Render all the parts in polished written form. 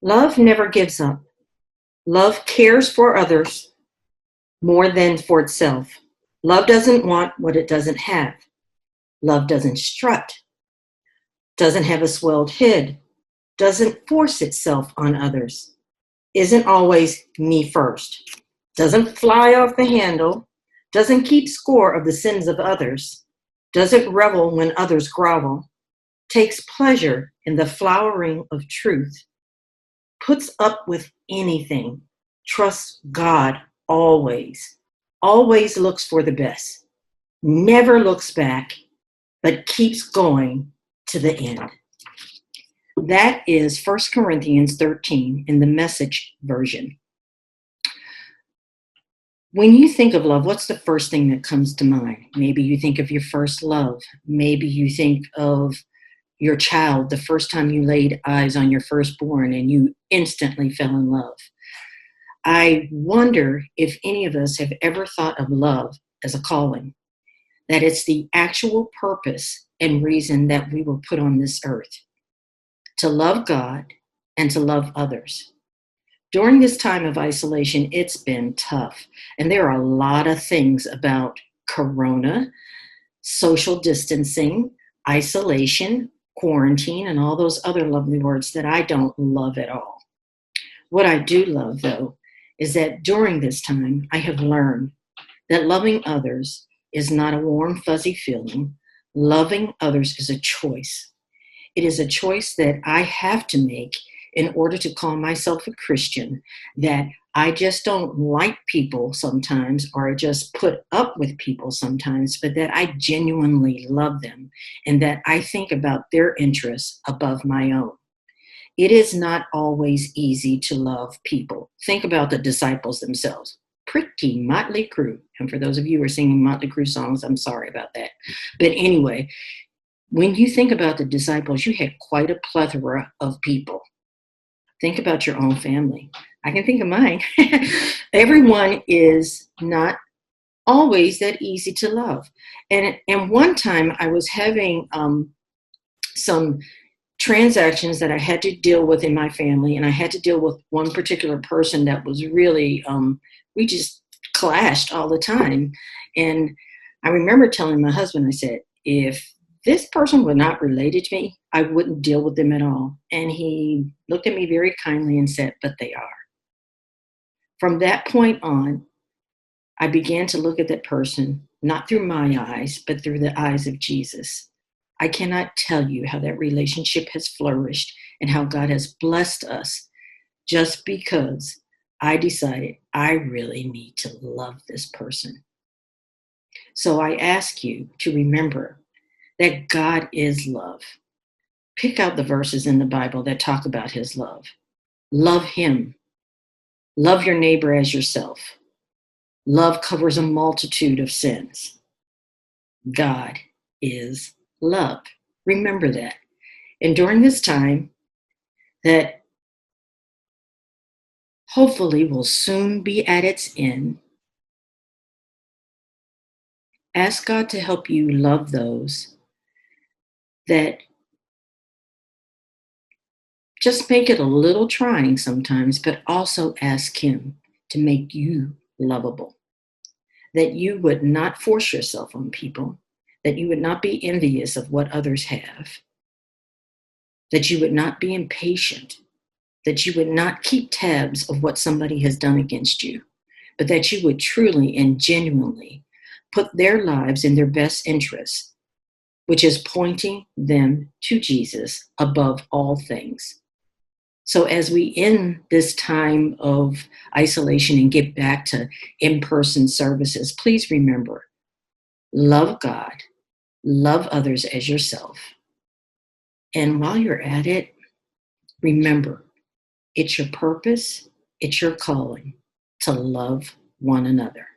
Love never gives up. Love cares for others more than for itself. Love doesn't want what it doesn't have. Love doesn't strut, doesn't have a swelled head, doesn't force itself on others, isn't always me first, doesn't fly off the handle, doesn't keep score of the sins of others, doesn't revel when others grovel, takes pleasure in the flowering of truth, puts up with anything, trusts God always, always looks for the best, never looks back, but keeps going to the end. That is 1 Corinthians 13 in the Message version. When you think of love, what's the first thing that comes to mind? Maybe you think of your first love. Maybe you think of your child, the first time you laid eyes on your firstborn and you instantly fell in love. I wonder if any of us have ever thought of love as a calling, that it's the actual purpose and reason that we were put on this earth, to love God and to love others. During this time of isolation, it's been tough. And there are a lot of things about corona, social distancing, isolation, quarantine, and all those other lovely words that I don't love at all. What I do love, though, is that during this time, I have learned that loving others is not a warm, fuzzy feeling. Loving others is a choice. It is a choice that I have to make in order to call myself a Christian, that I just don't like people sometimes, or I just put up with people sometimes, but that I genuinely love them and that I think about their interests above my own. It is not always easy to love people. Think about the disciples themselves. Pretty motley crew. And for those of you who are singing Motley Crue songs, I'm sorry about that. But anyway, when you think about the disciples, you had quite a plethora of people. Think about your own family. I can think of mine. Everyone is not always that easy to love. And one time I was having some transactions that I had to deal with in my family, and I had to deal with one particular person that was really, we just clashed all the time. And I remember telling my husband, I said, if this person were not related to me, I wouldn't deal with them at all. And he looked at me very kindly and said, but they are. From that point on, I began to look at that person, not through my eyes, but through the eyes of Jesus. I cannot tell you how that relationship has flourished and how God has blessed us just because I decided I really need to love this person. So I ask you to remember that God is love. Pick out the verses in the Bible that talk about his love. Love him. Love your neighbor as yourself. Love covers a multitude of sins. God is love. Remember that. And during this time that hopefully will soon be at its end, ask God to help you love those that just make it a little trying sometimes, but also ask him to make you lovable. That you would not force yourself on people, that you would not be envious of what others have, that you would not be impatient, that you would not keep tabs of what somebody has done against you, but that you would truly and genuinely put their lives in their best interests, which is pointing them to Jesus above all things. So as we end this time of isolation and get back to in-person services, please remember, love God, love others as yourself. And while you're at it, remember, it's your purpose, it's your calling to love one another.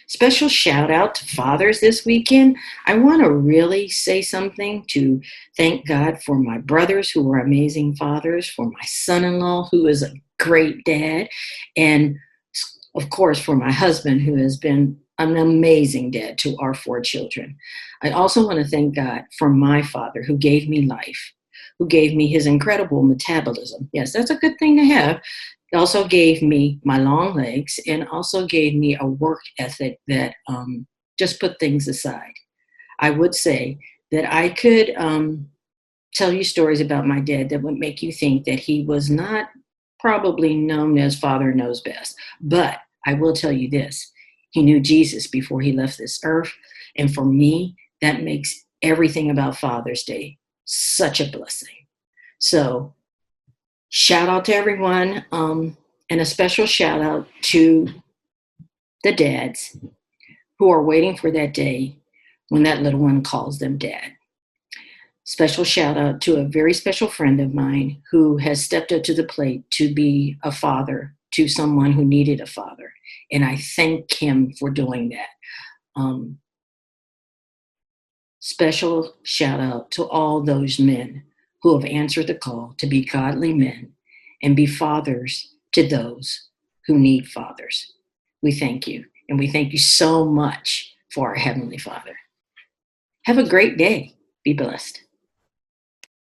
Special shout out to fathers this weekend. I want to really say something to thank God for my brothers who were amazing fathers, for my son-in-law who is a great dad, and of course for my husband who has been an amazing dad to our 4 children. I also want to thank God for my father who gave me life, who gave me his incredible metabolism. Yes, that's a good thing to have. He also gave me my long legs and also gave me a work ethic that just put things aside. I would say that I could tell you stories about my dad that would make you think that he was not probably known as Father Knows Best. But I will tell you this, he knew Jesus before he left this earth. And for me, that makes everything about Father's Day such a blessing. So, shout out to everyone, and a special shout out to the dads who are waiting for that day when that little one calls them dad. Special shout out to a very special friend of mine who has stepped up to the plate to be a father to someone who needed a father. And I thank him for doing that. Special shout out to all those men who have answered the call to be godly men and be fathers to those who need fathers. We thank you. And we thank you so much for our Heavenly Father. Have a great day. Be blessed.